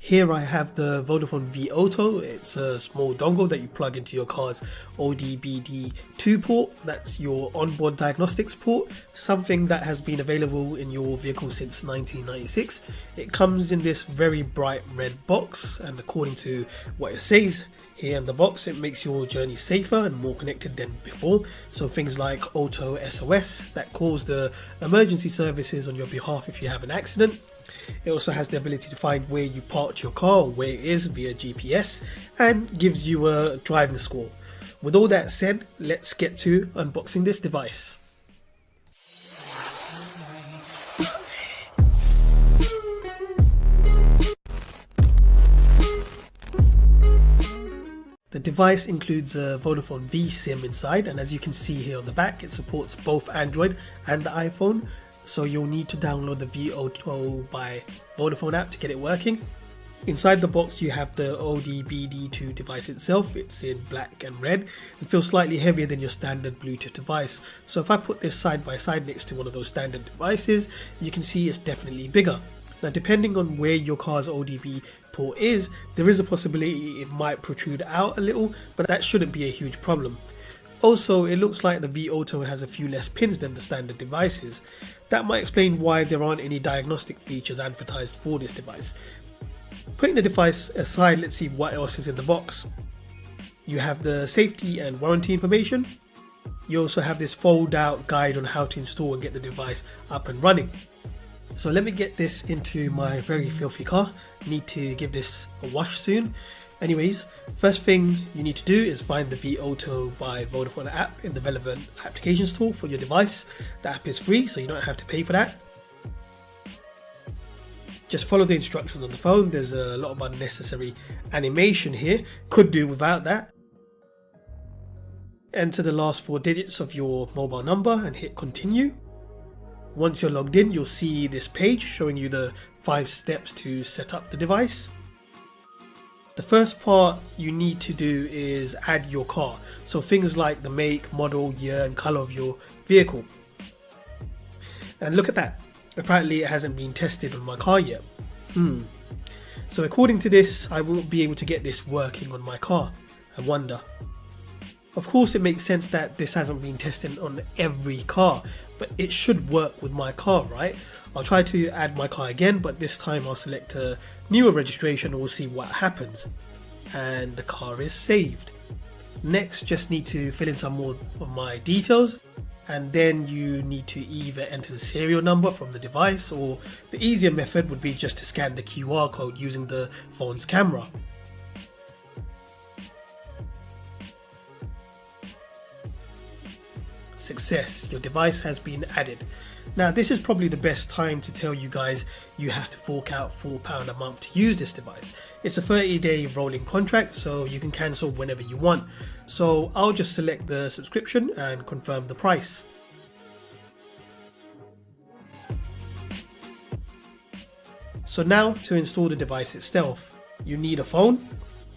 Here I have the Vodafone V-Auto. It's a small dongle that you plug into your car's ODBD2 port. That's your onboard diagnostics port, something that has been available in your vehicle since 1996. It comes in this very bright red box, and according to what it says here in the box, it makes your journey safer and more connected than before. So things like Auto SOS that calls the emergency services on your behalf if you have an accident. It also has the ability to find where you parked your car or where it is via GPS, and gives you a driving score. With all that said, let's get to unboxing this device. The device includes a Vodafone V SIM inside, and as you can see here on the back, it supports both Android and the iPhone. So you'll need to download the V-Auto by Vodafone app to get it working. Inside the box you have the ODBD2 device itself. It's in black and red and feels slightly heavier than your standard Bluetooth device. So if I put this side by side next to one of those standard devices, you can see it's definitely bigger. Now, depending on where your car's ODB port is, there is a possibility it might protrude out a little, but that shouldn't be a huge problem. Also, it looks like the V-Auto has a few less pins than the standard devices. That might explain why there aren't any diagnostic features advertised for this device. Putting the device aside, let's see what else is in the box. You have the safety and warranty information. You also have this fold-out guide on how to install and get the device up and running. So let me get this into my very filthy car. Need to give this a wash soon. Anyways, first thing you need to do is find the V-Auto by Vodafone app in the relevant application store for your device. The app is free, so you don't have to pay for that. Just follow the instructions on the phone. There's a lot of unnecessary animation here. Could do without that. Enter the last 4 digits of your mobile number and hit continue. Once you're logged in, you'll see this page showing you the 5 steps to set up the device. The first part you need to do is add your car, so things like the make, model, year and colour of your vehicle. And look at that, apparently it hasn't been tested on my car yet. So according to this, I won't be able to get this working on my car. I wonder. Of course, it makes sense that this hasn't been tested on every car, but it should work with my car, right? I'll try to add my car again, but this time I'll select a newer registration and we'll see what happens. And the car is saved. Next, just need to fill in some more of my details, and then you need to either enter the serial number from the device, or the easier method would be just to scan the QR code using the phone's camera. Success, your device has been added. Now, this is probably the best time to tell you guys you have to fork out £4 a month to use this device. It's a 30-day rolling contract, so you can cancel whenever you want. So I'll just select the subscription and confirm the price. So now to install the device itself, you need a phone,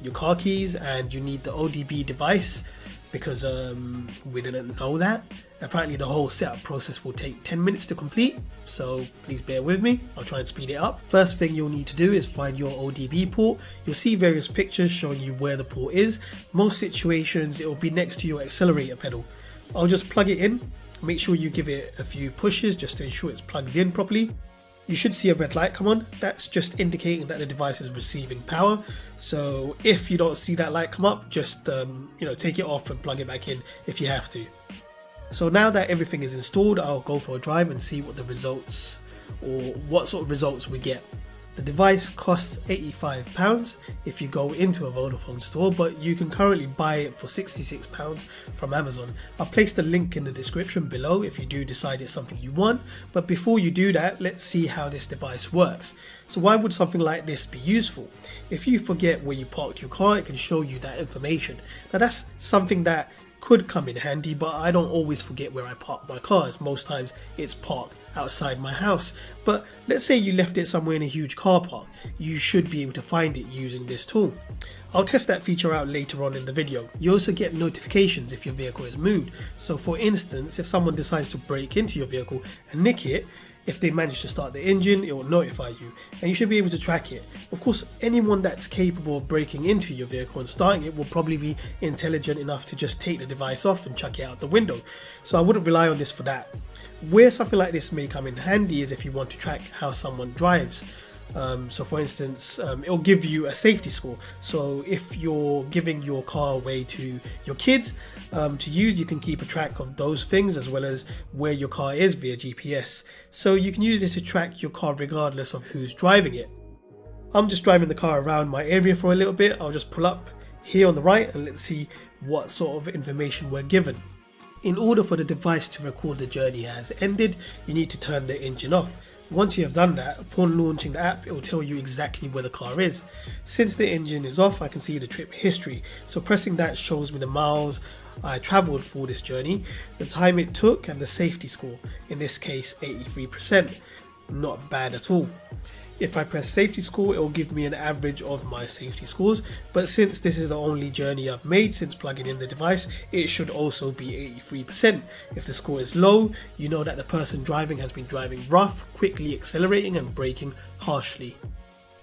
your car keys, and you need the ODB device, because we didn't know that. Apparently the whole setup process will take 10 minutes to complete, so please bear with me, I'll try and speed it up. First thing you'll need to do is find your ODB port. You'll see various pictures showing you where the port is. Most situations it will be next to your accelerator pedal. I'll just plug it in, make sure you give it a few pushes just to ensure it's plugged in properly. You should see a red light come on. That's just indicating that the device is receiving power. So if you don't see that light come up, just take it off and plug it back in if you have to. So now that everything is installed, I'll go for a drive and see what the results, or what sort of results we get. The device costs £85 if you go into a Vodafone store, but you can currently buy it for £66 from Amazon. I've placed a link in the description below if you do decide it's something you want. But before you do that, let's see how this device works. So why would something like this be useful? If you forget where you parked your car, it can show you that information. Now that's something that could come in handy, but I don't always forget where I park my cars. Most times it's parked outside my house. But let's say you left it somewhere in a huge car park, you should be able to find it using this tool. I'll test that feature out later on in the video. You also get notifications if your vehicle is moved. So for instance, if someone decides to break into your vehicle and nick it, If they manage to start the engine, it will notify you and you should be able to track it. Of course, anyone that's capable of breaking into your vehicle and starting it will probably be intelligent enough to just take the device off and chuck it out the window. So I wouldn't rely on this for that. Where something like this may come in handy is if you want to track how someone drives. So for instance, it'll give you a safety score. So if you're giving your car away to your kids to use, you can keep a track of those things as well as where your car is via GPS. So you can use this to track your car regardless of who's driving it. I'm just driving the car around my area for a little bit. I'll just pull up here on the right and let's see what sort of information we're given. In order for the device to record the journey has ended, you need to turn the engine off. Once you have done that, upon launching the app, it will tell you exactly where the car is. Since the engine is off, I can see the trip history. So pressing that shows me the miles I travelled for this journey, the time it took and the safety score, in this case 83%. Not bad at all. If I press safety score, it will give me an average of my safety scores, but since this is the only journey I've made since plugging in the device, it should also be 83%. If the score is low, you know that the person driving has been driving rough, quickly accelerating and braking harshly.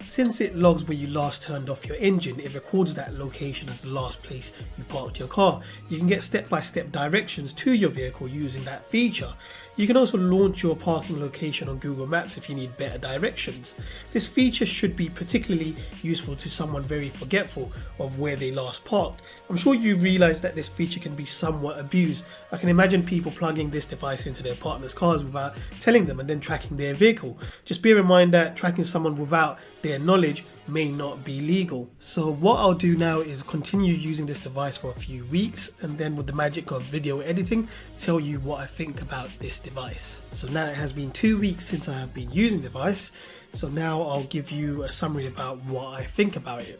Since it logs where you last turned off your engine, it records that location as the last place you parked your car. You can get step-by-step directions to your vehicle using that feature. You can also launch your parking location on Google Maps if you need better directions. This feature should be particularly useful to someone very forgetful of where they last parked. I'm sure you realize that this feature can be somewhat abused. I can imagine people plugging this device into their partner's cars without telling them and then tracking their vehicle. Just bear in mind that tracking someone without their knowledge may not be legal. So what I'll do now is continue using this device for a few weeks and then with the magic of video editing tell you what I think about this device. So now it has been 2 weeks since I have been using the device, so now I'll give you a summary about what I think about it.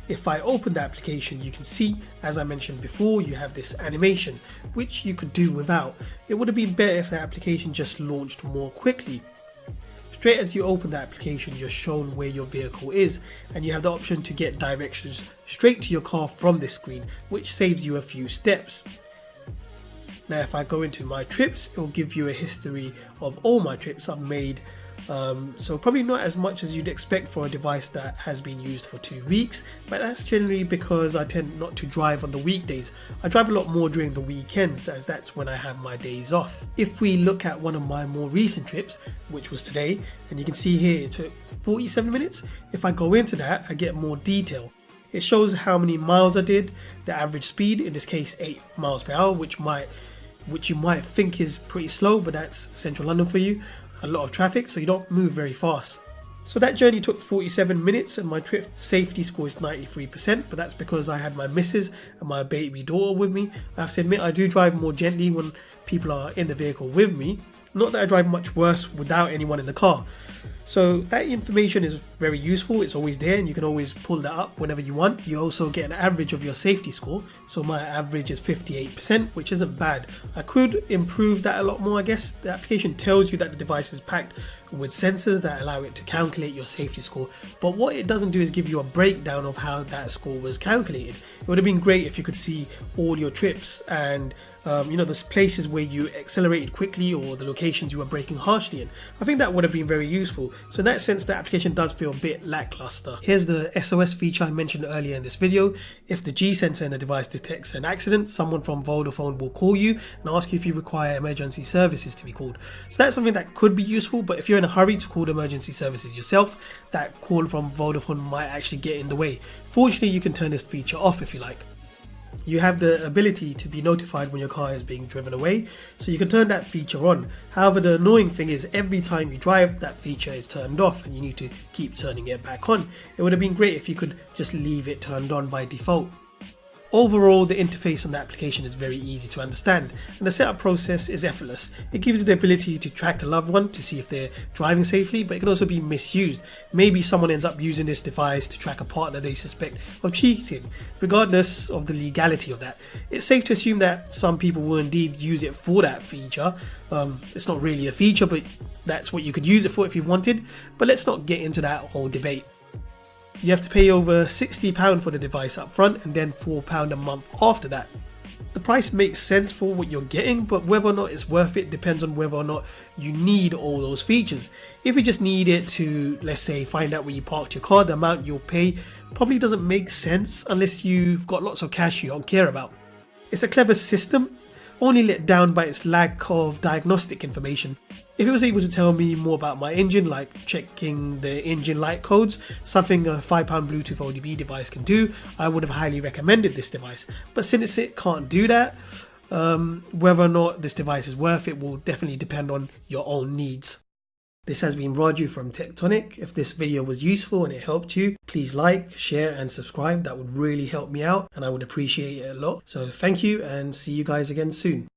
If I open the application, you can see, as I mentioned before, you have this animation which you could do without. It would have been better if the application just launched more quickly. Straight as you open the application, you're shown where your vehicle is and you have the option to get directions straight to your car from this screen, which saves you a few steps. Now if I go into my trips, it will give you a history of all my trips I've made. So probably not as much as you'd expect for a device that has been used for 2 weeks, but that's generally because I tend not to drive on the weekdays. I drive a lot more during the weekends as that's when I have my days off. If we look at one of my more recent trips, which was today, and you can see here it took 47 minutes. If I go into that, I get more detail. It shows how many miles I did, the average speed, in this case 8 miles per hour, which you might think is pretty slow, but that's central London for you. A lot of traffic, so you don't move very fast. So that journey took 47 minutes and my trip safety score is 93%, but that's because I had my missus and my baby daughter with me. I have to admit I do drive more gently when people are in the vehicle with me. Not that I drive much worse without anyone in the car. So that information is very useful, it's always there and you can always pull that up whenever you want. You also get an average of your safety score, so my average is 58%, which isn't bad. I could improve that a lot more, I guess. The application tells you that the device is packed with sensors that allow it to calculate your safety score, but what it doesn't do is give you a breakdown of how that score was calculated. It would have been great if you could see all your trips and those places where you accelerated quickly or the locations you were braking harshly in. I think that would have been very useful. So in that sense, the application does feel a bit lackluster. Here's the SOS feature I mentioned earlier in this video. If the G sensor in the device detects an accident, someone from Vodafone will call you and ask you if you require emergency services to be called. So that's something that could be useful, but if you're in a hurry to call the emergency services yourself, that call from Vodafone might actually get in the way. Fortunately, you can turn this feature off if you like. You have the ability to be notified when your car is being driven away, so you can turn that feature on. However, the annoying thing is every time you drive, that feature is turned off and you need to keep turning it back on. It would have been great if you could just leave it turned on by default. Overall, the interface on the application is very easy to understand and the setup process is effortless. It gives you the ability to track a loved one to see if they're driving safely, but it can also be misused. Maybe someone ends up using this device to track a partner they suspect of cheating. Regardless of the legality of that, it's safe to assume that some people will indeed use it for that feature. It's not really a feature, but that's what you could use it for if you wanted. But let's not get into that whole debate. You have to pay over £60 for the device up front and then £4 a month after that. The price makes sense for what you're getting, but whether or not it's worth it depends on whether or not you need all those features. If you just need it to, let's say, find out where you parked your car, the amount you'll pay probably doesn't make sense unless you've got lots of cash you don't care about. It's a clever system, only let down by its lack of diagnostic information. If it was able to tell me more about my engine, like checking the engine light codes, something a £5 Bluetooth ODB device can do, I would have highly recommended this device. But since it can't do that, whether or not this device is worth it will definitely depend on your own needs. This has been Raju from Tectonic. If this video was useful and it helped you, please like, share and subscribe. That would really help me out and I would appreciate it a lot. So thank you and see you guys again soon.